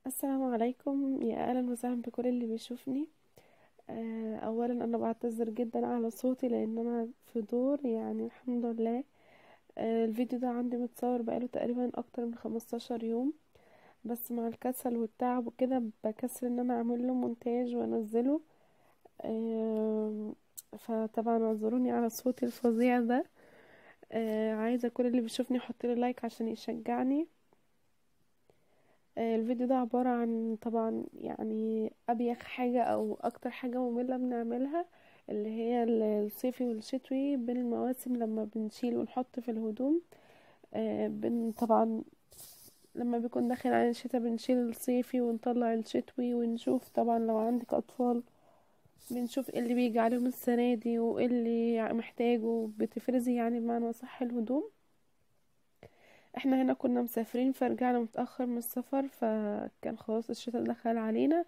السلام عليكم، يا اهلا وسهلا بكل اللي بيشوفني. اولا انا بعتذر جدا على صوتي لان انا في دور، يعني الحمد لله. الفيديو ده عندي متصور بقاله تقريبا اكتر من 15 يوم، بس مع الكسل والتعب وكده بكسل ان انا اعمل له مونتاج وانزله. آه فطبعا اعذروني على صوتي الفظيع ده. عايزه كل اللي بيشوفني يحط لي لايك عشان يشجعني. الفيديو ده عبارة عن طبعا يعني أبيخ حاجة أو أكتر حاجة مملة بنعملها، اللي هي الصيفي والشتوي بين المواسم لما بنشيل ونحط في الهدوم. طبعا لما بيكون داخل على الشتا بنشيل الصيفي ونطلع الشتوي، ونشوف طبعا لو عندك أطفال بنشوف ايه اللي بيجي عليهم السنة دي وايه اللي محتاجه، بتفرزي يعني بمعنى صح الهدوم. احنا هنا كنا مسافرين فرجعنا متأخر من السفر، فكان خلاص الشتاء دخل علينا.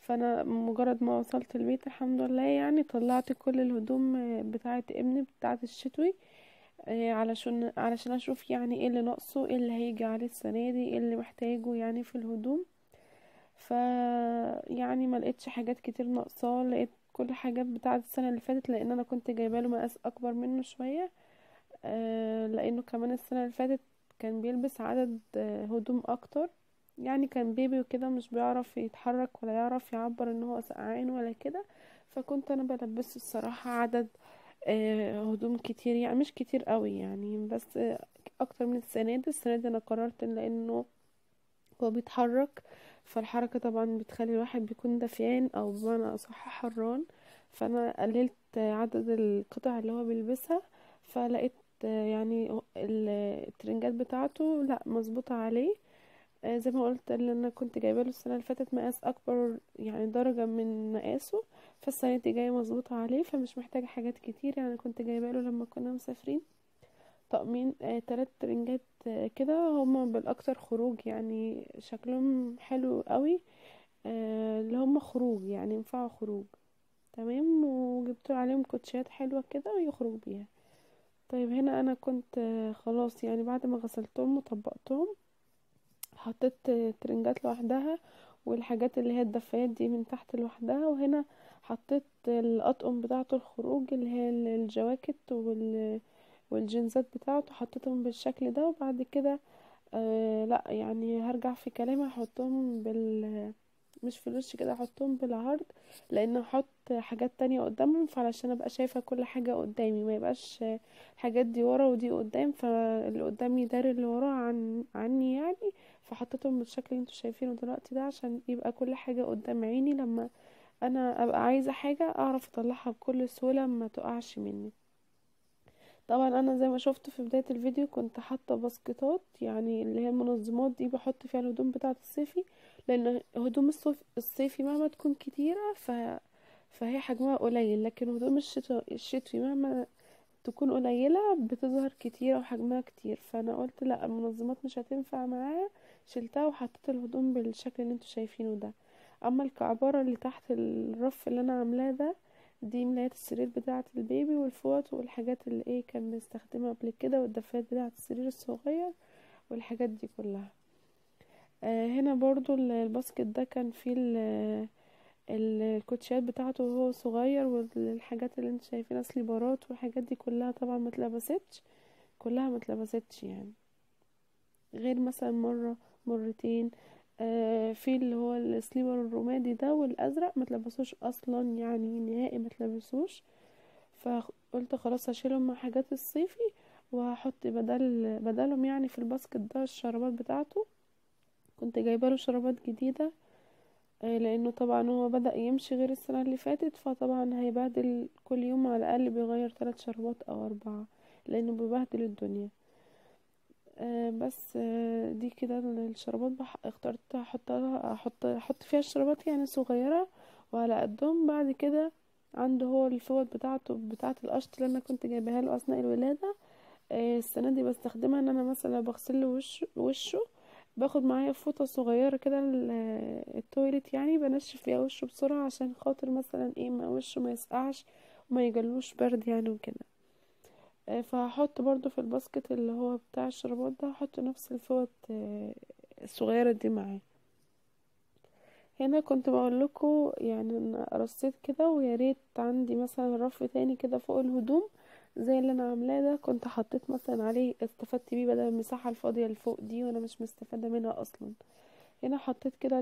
فانا مجرد ما وصلت البيت الحمد لله يعني طلعت كل الهدوم بتاعه ابني بتاعه الشتوي. علشان اشوف يعني ايه اللي ناقصه، ايه اللي هيجي عليه السنه دي، ايه اللي محتاجه يعني في الهدوم. ف يعني ما لقيتش حاجات كتير ناقصاه، لقيت كل حاجات بتاعه السنه اللي فاتت، لان انا كنت جايبه له مقاس اكبر منه شويه. لانه كمان السنة اللي فاتت كان بيلبس عدد هدوم اكتر، يعني كان بيبي وكده مش بيعرف يتحرك ولا يعرف يعبر ان هو سقعان ولا كده. فكنت انا بلبسه الصراحة عدد هدوم كتير، يعني مش كتير قوي يعني، بس اكتر من السنة دي انا قررت لانه هو بيتحرك، فالحركة طبعا بتخلي الواحد بيكون دفيان او بمعنى اصح حران. فانا قللت عدد القطع اللي هو بيلبسها، فلقيت يعني الترنجات بتاعته لا مظبوطة عليه. زي ما قلت اللي انا كنت جايبه له السنه اللي فاتت مقاس اكبر، يعني درجه من مقاسه. فالسنه دي جايه مظبوطه عليه، فمش محتاجه حاجات كتير، يعني كنت جايبه له لما كنا مسافرين طقمين 3 ترنجات كده، هما بالاكتر خروج يعني شكلهم حلو قوي. اللي هما خروج يعني ينفعوا خروج تمام، وجبت له عليهم كوتشيات حلوه كده ويخرج بيها. طيب هنا انا كنت خلاص يعني بعد ما غسلتهم وطبقتهم حطيت ترنجات لوحدها، والحاجات اللي هي الدفايات دي من تحت لوحدها. وهنا حطيت الأطقم بتاعة الخروج اللي هي الجواكت والجينزات بتاعته، حطيتهم بالشكل ده. وبعد كده لا يعني هرجع في كلامي هحطهم مش في الوش كده، احطهم بالعرض، لان احط حاجات تانية قدامهم، فعلشان ابقى شايفة كل حاجة قدامي، ما يبقاش الحاجات دي ورا ودي قدام، فاللي قدامي داري اللي وراه عني يعني. فحطيتهم بالشكل اللي انتوا شايفينه دلوقتي ده، عشان يبقى كل حاجة قدام عيني، لما انا ابقى عايزة حاجة اعرف اطلعها بكل سهولة ما تقعش مني. طبعا انا زي ما شفت في بداية الفيديو كنت حاطة باسكتات، يعني اللي هي المنظمات دي بحط فيها الهدوم بتاعة الصيفي، لان هدوم الصيفي مهما تكون كتيرة فهي حجمها قليل، لكن هدوم الشتوي مهما تكون قليلة بتظهر كتيرة وحجمها كتير. فانا قلت لا، المنظمات مش هتنفع معايا، شلتها وحطيت الهدوم بالشكل اللي انتوا شايفينه ده. اما الكعبارة اللي تحت الرف اللي انا عاملاه ده، دي ملاية السرير بتاعة البيبي والفوط والحاجات اللي ايه كان بنستخدمها قبل كده، والدفات بتاعة السرير الصغير والحاجات دي كلها. هنا برضو الباسكت ده كان فيه الكوتشيات بتاعته وهو صغير، والحاجات اللي انت شايفينها سليبرات والحاجات دي كلها طبعا ما اتلبستش، كلها ما اتلبستش يعني، غير مثلا مرة مرتين. في اللي هو السليبر الرمادي ده والازرق ما اتلبسوش اصلا، يعني نهائي ما اتلبسوش. فقلت خلاص هشيلهم مع حاجات الصيفي، وهحط بدلهم يعني في الباسكت ده الشرابات بتاعته. كنت جايبه له شرابات جديده، لانه طبعا هو بدأ يمشي غير السنه اللي فاتت، فطبعا هيبهدل كل يوم على الاقل بيغير 3 شرابات او 4، لانه بيبهدل الدنيا. بس دي كده الشرابات اخترت احط فيها الشرابات يعني صغيره وعلى قدهم. بعد كده عنده هو الفوط بتاعه القشط اللي انا كنت جايباها له اثناء الولاده. السنه دي بستخدمها ان انا مثلا بغسل له وشه، باخد معايا فوطه صغيره كده التويلت، يعني بنشف فيها وشه بسرعه عشان خاطر مثلا ايه ما وشه ما يسقعش وما يجلوش برد يعني وكده. فهحط برضو في الباسكت اللي هو بتاع الشرابات ده، هحط نفس الفوط الصغيرة دي معاه. هنا كنت بقول لكم يعني ان رصيت كده، ويا ريت عندي مثلا رف تاني كده فوق الهدوم زي اللي انا عاملاه ده، كنت حطيت مثلا عليه، استفدت بيه بدل المساحه الفاضيه اللي فوق دي وانا مش مستفاده منها اصلا. هنا حطيت كده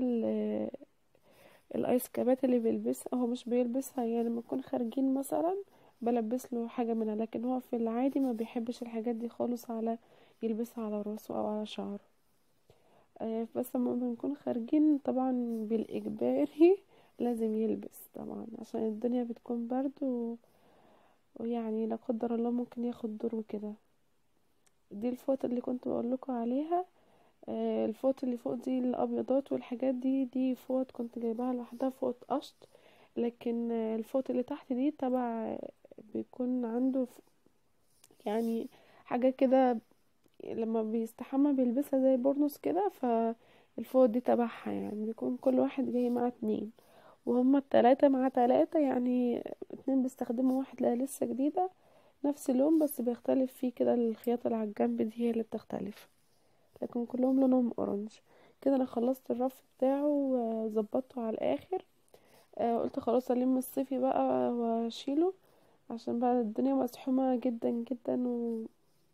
الايس كابات اللي بيلبسها، هو مش بيلبسها يعني لما نكون خارجين مثلا بلبس له حاجه منها، لكن هو في العادي ما بيحبش الحاجات دي خالص على يلبسها على راسه او على شعره. بس لما بنكون خارجين طبعا بالإجباري لازم يلبس طبعا عشان الدنيا بتكون برد ويعني لا قدر الله ممكن ياخد دور وكده. دي الفوط اللي كنت بقولكوا عليها. الفوط اللي فوق دي الأبيضات والحاجات دي فوط كنت جايباها لوحدها، فوط قشط. لكن الفوط اللي تحت دي تبع بيكون عنده يعني حاجة كده لما بيستحمى بيلبسها زي بورنوس كده، فالفوط دي تبعها يعني بيكون كل واحد جاي معاه اتنين، وهما التلاتة مع تلاتة يعني. اتنين بيستخدموا واحدة لسه جديدة نفس اللون بس بيختلف فيه كده، الخياطة اللي على الجنب دي هي اللي بتختلف، لكن كلهم لونهم اورنج. كده انا خلصت الرف بتاعه وظبطته على الاخر. قلت خلاص الم الصيفي بقى واشيله عشان بقى الدنيا مزحومة جدا جدا،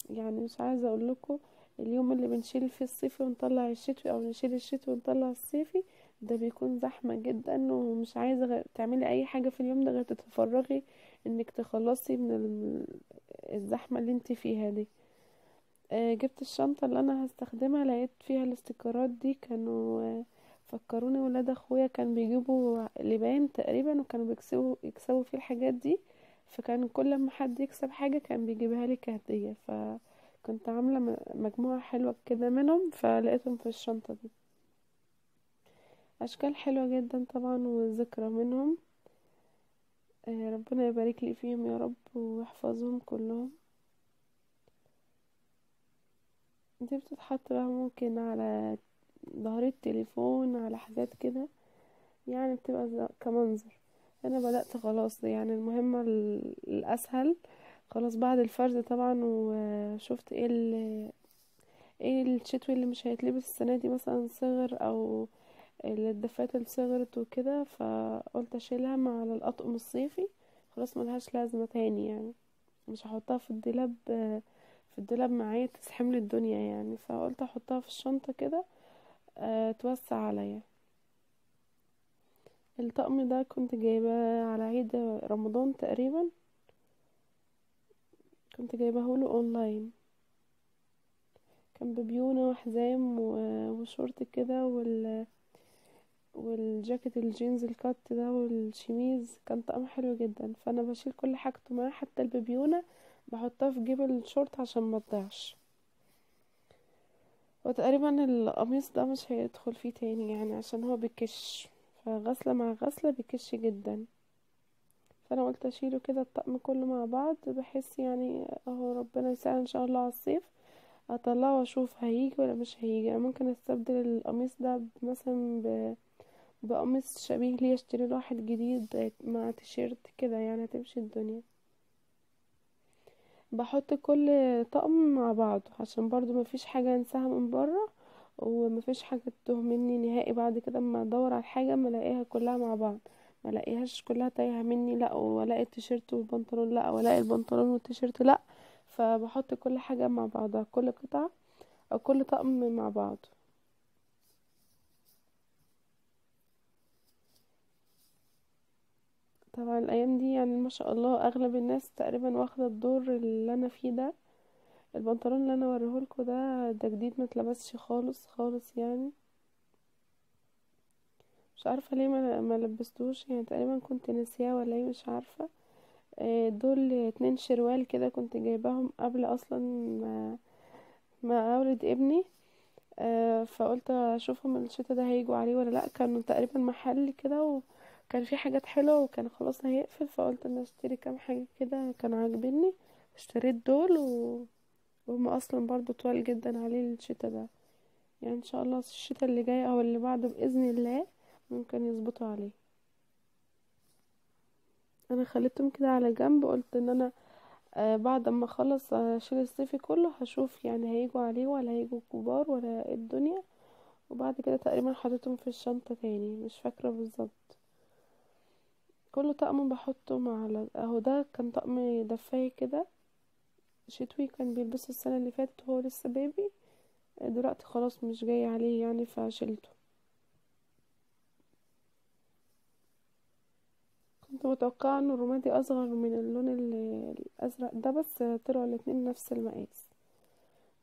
يعني مش عايزة اقول لكم اليوم اللي بنشيل فيه الصيفي ونطلع الشتوي او نشيل الشتوي ونطلع الصيفي ده بيكون زحمة جدا، ومش عايزة تعملي اي حاجة في اليوم ده غير تتفرغي انك تخلصي من الزحمة اللي انت فيها دي. جبت الشنطة اللي انا هستخدمها، لقيت فيها الاستيكرات دي، كانوا فكروني ولاد اخويا كان بيجيبوا لبان تقريبا وكانوا يكسبوا فيه الحاجات دي، فكان كل ما حد يكسب حاجة كان بيجيبها لي كهدية، فكنت عاملة مجموعة حلوة كده منهم فلقيتهم في الشنطة دي. اشكال حلوة جدا طبعا وذكرى منهم. ربنا يبارك لي فيهم يا رب ويحفظهم كلهم. دي بتتحط بقى ممكن على ظهر التليفون على حاجات كده، يعني بتبقى كمنظر. انا بدأت خلاص يعني المهمة الاسهل خلاص بعد الفرز طبعا، وشفت ايه الشتوي اللي مش هيتلبس السنة دي مثلا صغر او الدفات اللي صغرت وكده، فقلت اشيلها مع على الاطقم الصيفي، خلاص ملهاش لازمة تاني يعني، مش هحطها في الدولاب في الدولاب معايا تزحملي الدنيا يعني، فقلت احطها في الشنطة كده توسع عليا. الطقم ده كنت جايباه على عيد رمضان تقريبا، كنت جايباه له اونلاين، كان ببيونة وحزام وشورت كده والجاكيت الجينز الكات ده والشميز، كان طقم حلو جدا. فانا بشيل كل حاجته معاه حتى الببيونة بحطها في جيب الشورت عشان ما تضيعش، وتقريبا القميص ده مش هيدخل فيه تاني يعني عشان هو بيكش، فغسلة مع غسلة بيكش جدا، فانا قلت اشيله كده الطقم كله مع بعض بحيث يعني اهو ربنا يسهل ان شاء الله على الصيف اطلعه واشوف هيجي ولا مش هيجي. يعني ممكن استبدل القميص ده مثلا بقميص شبيه ليه، اشتري له واحد جديد مع تيشيرت كده يعني هتمشي الدنيا. بحط كل طقم مع بعض عشان برضو مفيش حاجة انساها من بره، ومفيش حاجة تتوه مني نهائي بعد كده اما ادور على حاجة ملاقيها كلها مع بعض، ملاقيهاش كلها تايهة مني، لا والاقي التيشيرت والبنطلون لا والاقي البنطلون والتيشيرت لا. فبحط كل حاجة مع بعضها، كل قطعة او كل طقم مع بعض. طبعا الايام دي يعني ما شاء الله اغلب الناس تقريبا واخده الدور اللي انا فيه ده. البنطلون اللي انا وريهولكوا ده جديد ما اتلبسش خالص خالص يعني، مش عارفه ليه ما لبستوش يعني، تقريبا كنت ناسياه ولا ايه مش عارفه. دول 2 شروال كده كنت جايباهم قبل اصلا ما اولد ابني. فقلت اشوفهم الشتا ده هيجوا عليه ولا لا، كانوا تقريبا محل كده وكان في حاجات حلوه وكان خلاص هيقفل، فقلت ان اشتري كام حاجه كده كانوا عاجبني، اشتريت دول وهم اصلا برضو طوال جدا عليه الشتا ده، يعني ان شاء الله الشتا اللي جاي او اللي بعده باذن الله ممكن يظبطوا عليه. انا خليتهم كده على جنب، قلت ان انا بعد ما اخلص اشيل الصيفي كله هشوف يعني هيجوا عليه ولا هيجوا كبار ولا ايه الدنيا، وبعد كده تقريبا حطيتهم في الشنطة تاني، مش فاكرة بالظبط. كل طقم بحطه مع اهو ده كان طقم دفاية كده شتوي، كان بيلبسه السنة اللي فاتت وهو لسه بيبي. دلوقتي خلاص مش جاي عليه يعني فشلته. كنت متوقعة ان الرمادي اصغر من اللون الازرق ده، بس طلعوا الاتنين نفس المقاس.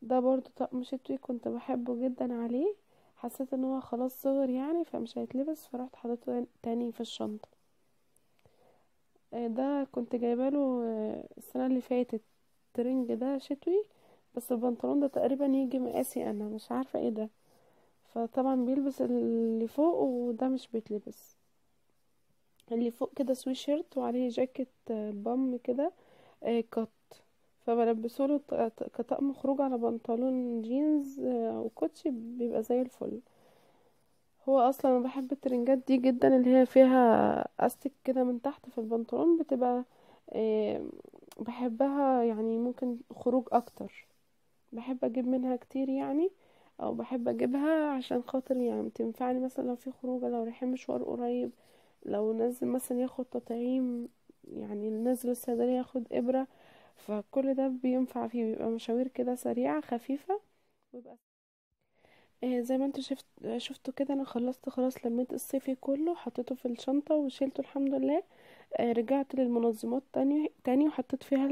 ده برضو طقم شتوي كنت بحبه جدا عليه. حسيت ان هو خلاص صغر يعني فمش هيتلبس، فرحت حطيته تاني في الشنطة. ده كنت جايباله السنة اللي فاتت. ترنج ده شتوي، بس البنطلون ده تقريبا يجي مقاسي انا، مش عارفة ايه ده. فطبعا بيلبس اللي فوق وده مش بيتلبس. اللي فوق كده سوي شيرت وعليه جاكيت بام كده كات. فبلبسوله كطقم خروج على بنطلون جينز او كوتشي، بيبقى زي الفل. هو اصلا انا بحب الترنجات دي جدا، اللي هي فيها استك كده من تحت في البنطلون، بتبقى آه، بحبها يعني. ممكن خروج اكتر بحب اجيب منها كتير يعني، او بحب اجيبها عشان خاطر يعني تنفعني مثلا لو في خروجه، لو رايحين مشوار قريب، لو نازل مثلا ياخد تطعيم، يعني نازل الصيدليه ياخد ابره. فكل ده بينفع فيه، بيبقى مشاوير كده سريعه خفيفه. ويبقى زي ما انت شفتوا كده، انا خلصت خلاص، لميت الصيفي كله حطيته في الشنطه وشيلته الحمد لله. رجعت للمنظمات تاني وحطيت فيها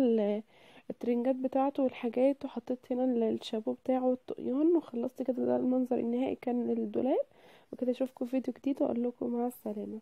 الترنجات بتاعته والحاجات، وحطيت هنا الشابو بتاعه والطقيان، وخلصت كده. ده المنظر النهائي كان للدولاب. وكده اشوفكم في فيديو جديد واقول لكم مع السلامه.